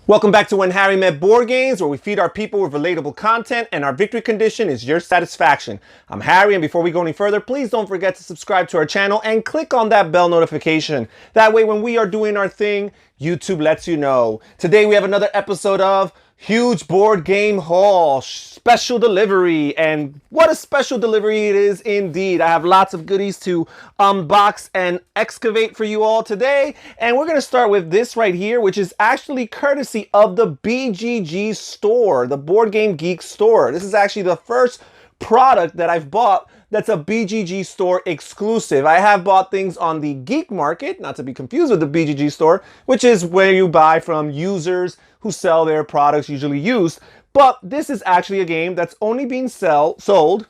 Welcome back to When Harry Met Board Games, where we feed our people with relatable content and our victory condition is your satisfaction. I'm Harry, and before we go any further, please don't forget to subscribe to our channel and click on that bell notification. That way when we are doing our thing, YouTube lets you know. Today we have another episode of Huge Board Game Haul, special delivery, and what a special delivery it is indeed. I have lots of goodies to unbox and excavate for you all today, and we're going to start with this right here, which is actually courtesy of the BGG store, the Board Game Geek store. This is actually the first product that I've bought that's a BGG store exclusive. I have bought things on the Geek Market, not to be confused with the BGG store, which is where you buy from users who sell their products, usually used. But this is actually a game that's only being sold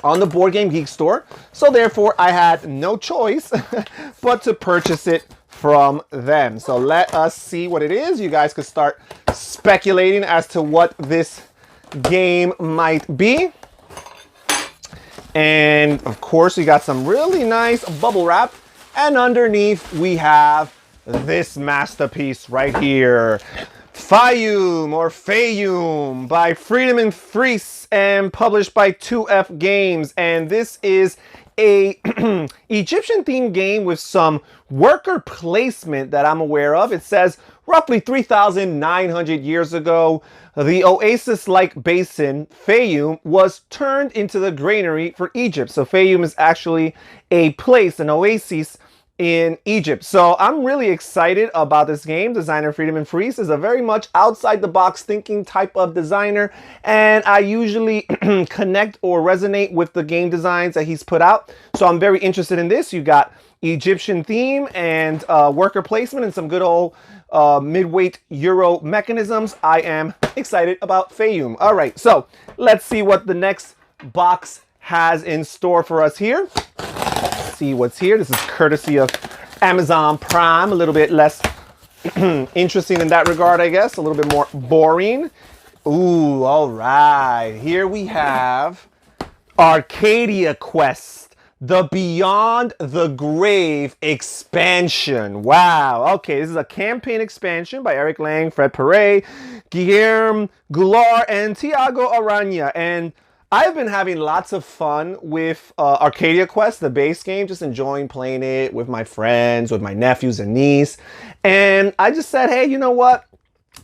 on the Board Game Geek store. So therefore, I had no choice but to purchase it from them. So let us see what it is. You guys could start speculating as to what this game might be. And of course, we got some really nice bubble wrap. And underneath, we have this masterpiece right here. Fayum or Fayum by Freedom and Fries and published by 2F Games. And this is a Egyptian themed game with some worker placement that I'm aware of. It says roughly 3,900 years ago, the oasis-like basin, Fayum, was turned into the granary for Egypt. So Fayum is actually a place, an oasis in Egypt. So I'm really excited about this game. Designer Freedom and Fries is a very much outside the box thinking type of designer, and I usually connect or resonate with the game designs that he's put out. So I'm very interested in this. You got Egyptian theme and worker placement and some good old mid-weight Euro mechanisms. I am excited about Fayum. All right, so let's see what the next box has in store for us here. See what's here. This is courtesy of Amazon Prime. A little bit less interesting in that regard, I guess. A little bit more boring. Ooh, all right. Here we have Arcadia Quest, the Beyond the Grave expansion. Wow. Okay, this is a campaign expansion by Eric Lang, Fred Perret, Guilherme Goulart, and Tiago Arana. And I've been having lots of fun with Arcadia Quest, the base game, just enjoying playing it with my friends, with my nephews and niece. And I just said, hey, you know what?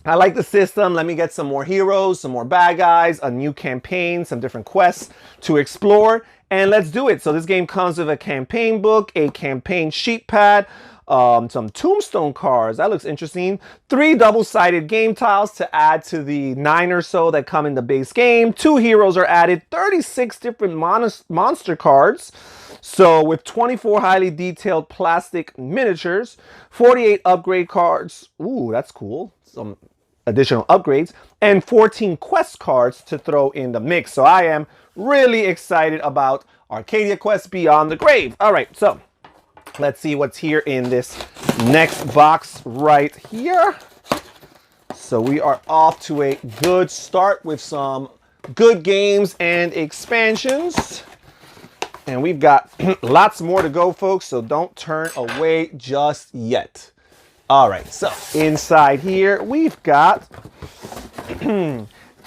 I like the system. Let me get some more heroes, some more bad guys, a new campaign, some different quests to explore, and let's do it. So this game comes with a campaign book, a campaign sheet pad, some tombstone cards. That looks interesting. 3 double-sided game tiles to add to the 9 or so that come in the base game. 2 heroes are added. 36 different monster cards. So with 24 highly detailed plastic miniatures, 48 upgrade cards. Ooh, that's cool. Some additional upgrades. And 14 quest cards to throw in the mix. So I am really excited about Arcadia Quest Beyond the Grave. All right, so let's see what's here in this next box right here. So we are off to a good start with some good games and expansions. And we've got lots more to go, folks, so don't turn away just yet. All right, so inside here, we've got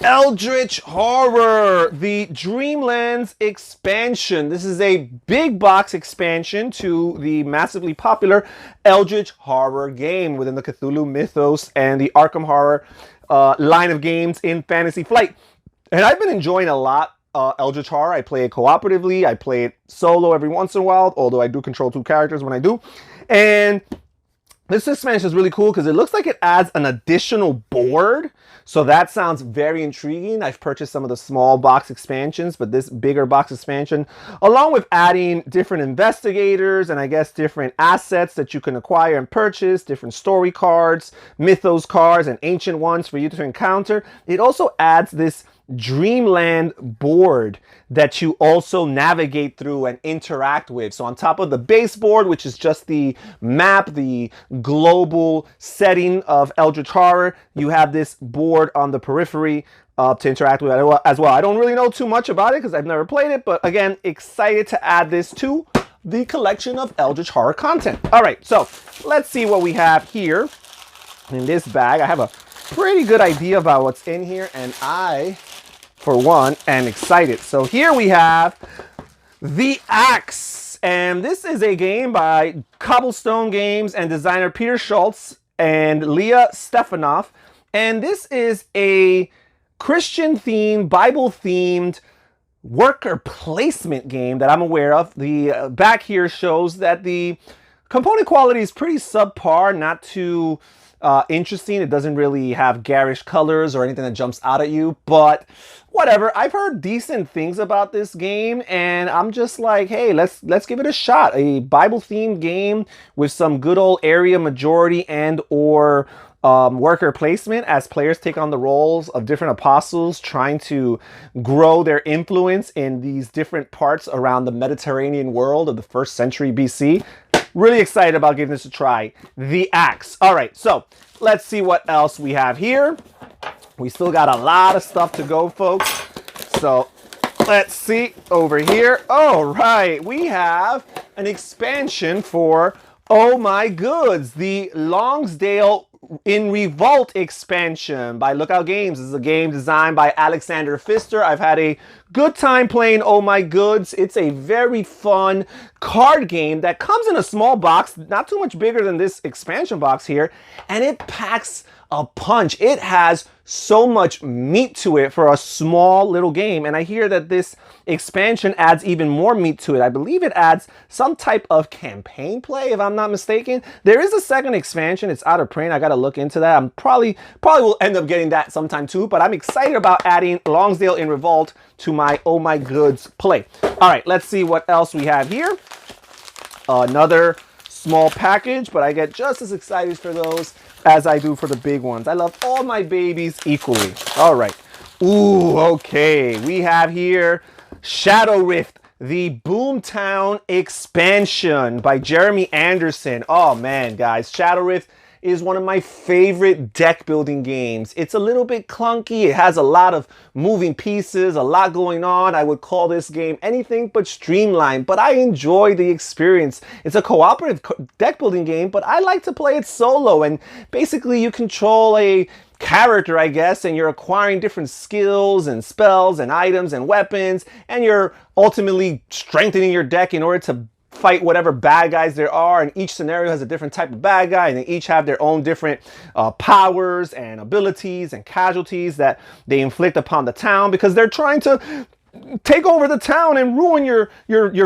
Eldritch Horror, the Dreamlands expansion. This is a big box expansion to the massively popular Eldritch Horror game within the Cthulhu mythos and the Arkham Horror line of games in Fantasy Flight. And I've been enjoying a lot Eldritch Horror. I play it cooperatively. I play it solo every once in a while, although I do control 2 characters when I do. And this expansion is really cool because it looks like it adds an additional board. So that sounds very intriguing. I've purchased some of the small box expansions, but this bigger box expansion, along with adding different investigators and I guess different assets that you can acquire and purchase, different story cards, mythos cards, and ancient ones for you to encounter. It also adds this Dreamland board that you also navigate through and interact with. So on top of the base board, which is just the map, the global setting of Eldritch Horror, you have this board on the periphery to interact with as well. I don't really know too much about it because I've never played it, but again, excited to add this to the collection of Eldritch Horror content. All right, so let's see what we have here in this bag. I have a pretty good idea about what's in here, and I, for one, am excited. So here we have The Axe, and this is a game by Cobblestone Games and designer Peter Schultz and Leah Stefanoff, and this is a Christian-themed, Bible-themed worker placement game that I'm aware of. The back here shows that the component quality is pretty subpar, not too interesting. It doesn't really have garish colors or anything that jumps out at you, but whatever. I've heard decent things about this game, and I'm just like, hey, let's give it a shot. A Bible-themed game with some good old area majority and or worker placement as players take on the roles of different apostles trying to grow their influence in these different parts around the Mediterranean world of the 1st century BC. Really excited about giving this a try. The Axe. All right, so let's see what else we have here. We still got a lot of stuff to go, folks. So let's see over here. All right, we have an expansion for Oh My Goods, the Longsdale in Revolt expansion by Lookout Games. This is a game designed by Alexander Pfister. I've had a good time playing Oh My Goods. It's a very fun card game that comes in a small box, not too much bigger than this expansion box here, and it packs a punch. It has so much meat to it for a small little game, and I hear that this expansion adds even more meat to it. I believe it adds some type of campaign play, if I'm not mistaken. There is a second expansion. It's out of print. I gotta look into that. I'm probably will end up getting that sometime too, but I'm excited about adding Longsdale in Revolt to my Oh My Goods play. All right, let's see what else we have here. Another small package, but I get just as excited for those as I do for the big ones. I love all my babies equally. All right. Ooh, okay. We have here Shadow Rift, the Boomtown expansion by Jeremy Anderson. Oh man, guys, Shadow Rift is one of my favorite deck building games. It's a little bit clunky. It has a lot of moving pieces, a lot going on. I would call this game anything but streamlined, but I enjoy the experience. It's a cooperative deck building game, but I like to play it solo, and basically you control a character, I guess, and you're acquiring different skills and spells and items and weapons, and you're ultimately strengthening your deck in order to fight whatever bad guys there are, and each scenario has a different type of bad guy, and they each have their own different powers and abilities and casualties that they inflict upon the town because they're trying to take over the town and ruin your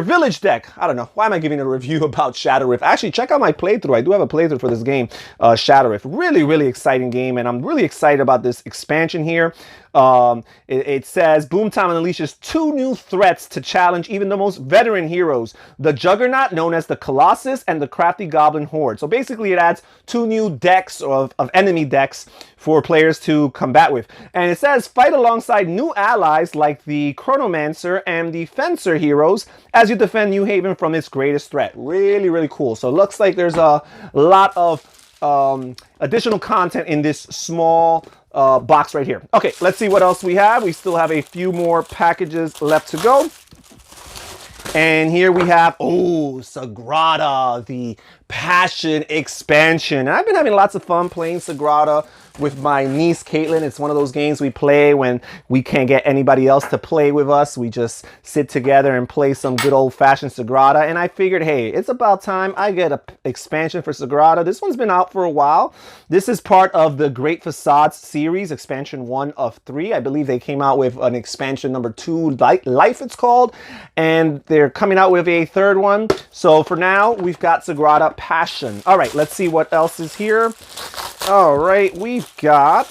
village deck. I don't know. Why am I giving a review about Shadow Rift? Actually, check out my playthrough. I do have a playthrough for this game, Shadow Rift. Really, really exciting game, and I'm really excited about this expansion here. It says, Boomtown unleashes 2 new threats to challenge even the most veteran heroes. The Juggernaut, known as the Colossus, and the Crafty Goblin Horde. So basically it adds 2 new decks of enemy decks for players to combat with. And it says, fight alongside new allies like the Chronomancer and the Fencer heroes as you defend New Haven from its greatest threat. Really, really cool. So it looks like there's a lot of additional content in this small box right here. Okay, let's see what else we have. We still have a few more packages left to go. And here we have, oh, Sagrada, the Passion expansion. And I've been having lots of fun playing Sagrada with my niece Caitlin. It's one of those games we play when we can't get anybody else to play with us. We just sit together and play some good old-fashioned Sagrada. And I figured, hey, it's about time I get an expansion for Sagrada. This one's been out for a while. This is part of the Great Facades series, expansion 1 of 3. I believe they came out with an expansion number 2, Life it's called. And they're coming out with a 3rd one. So for now, we've got Sagrada Passion. All right, let's see what else is here. All right, we've got,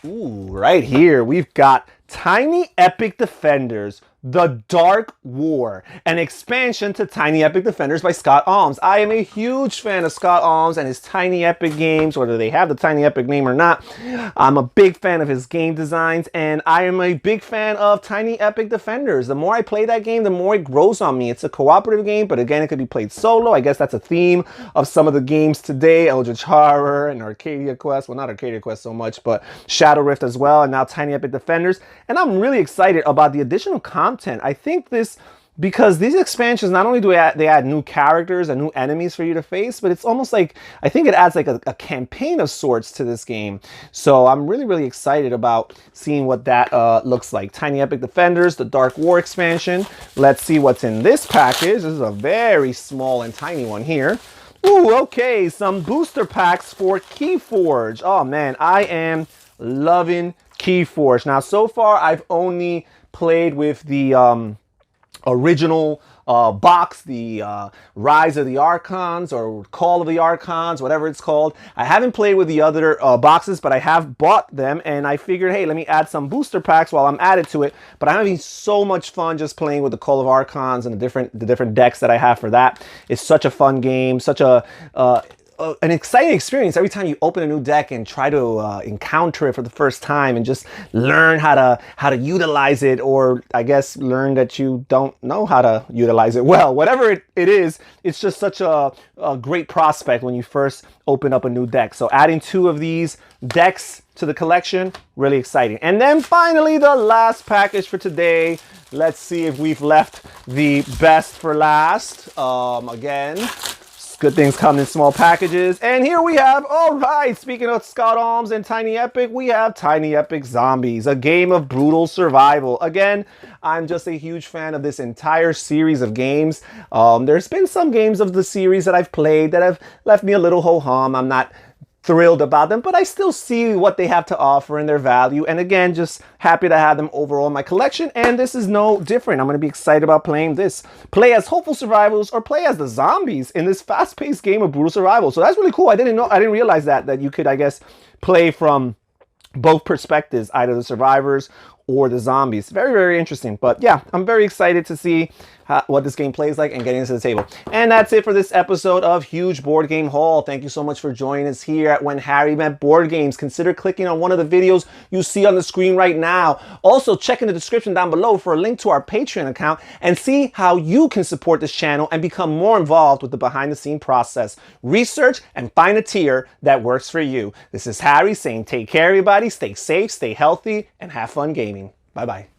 ooh, right here, we've got Tiny Epic Defenders, The Dark War, an expansion to Tiny Epic Defenders by Scott Alms. I am a huge fan of Scott Alms and his Tiny Epic games, whether they have the Tiny Epic name or not. I'm a big fan of his game designs, and I am a big fan of Tiny Epic Defenders. The more I play that game, the more it grows on me. It's a cooperative game, but again, it could be played solo. I guess that's a theme of some of the games today, Eldritch Horror and Arcadia Quest. Well, not Arcadia Quest so much, but Shadow Rift as well, and now Tiny Epic Defenders. And I'm really excited about the additional content. I think this because these expansions, not only do they add new characters and new enemies for you to face, but it's almost like, I think it adds like a campaign of sorts to this game. So I'm really, really excited about seeing what that looks like. Tiny Epic Defenders, the Dark War expansion. Let's see what's in this package. This is a very small and tiny one here. Ooh, okay, some booster packs for Keyforge. Oh man, I am loving Keyforge. Now, so far, I've only played with the original box, the Rise of the Archons or Call of the Archons, whatever it's called. I haven't played with the other boxes, but I have bought them, and I figured, hey, let me add some booster packs while I'm added to it. But I'm having so much fun just playing with the Call of Archons and the different decks that I have for that. It's such a fun game, such an exciting experience every time you open a new deck and try to encounter it for the first time and just learn how to utilize it, or I guess learn that you don't know how to utilize it well. Whatever it is, it's just such a great prospect when you first open up a new deck. So adding 2 of these decks to the collection, really exciting. And then finally, the last package for today. Let's see if we've left the best for last. Again, good things come in small packages. And here we have, all right, speaking of Scout Alms and Tiny Epic, we have Tiny Epic Zombies, a game of brutal survival. Again, I'm just a huge fan of this entire series of games. There's been some games of the series that I've played that have left me a little ho-hum. I'm not thrilled about them, but I still see what they have to offer and their value. And again, just happy to have them overall in my collection. And this is no different. I'm going to be excited about playing this. Play as hopeful survivals or play as the zombies in this fast-paced game of brutal survival. So that's really cool. I didn't realize that you could, I guess, play from both perspectives, either the survivors or the zombies. Very, very interesting. But yeah, I'm very excited to see what this game plays like and getting into the table. And that's it for this episode of Huge Board Game Haul. Thank you so much for joining us here at When Harry Met Board Games. Consider clicking on one of the videos you see on the screen right now. Also, check in the description down below for a link to our Patreon account and see how you can support this channel and become more involved with the behind-the-scene process. Research and find a tier that works for you. This is Harry saying take care, everybody. Stay safe, stay healthy, and have fun gaming. Bye-bye.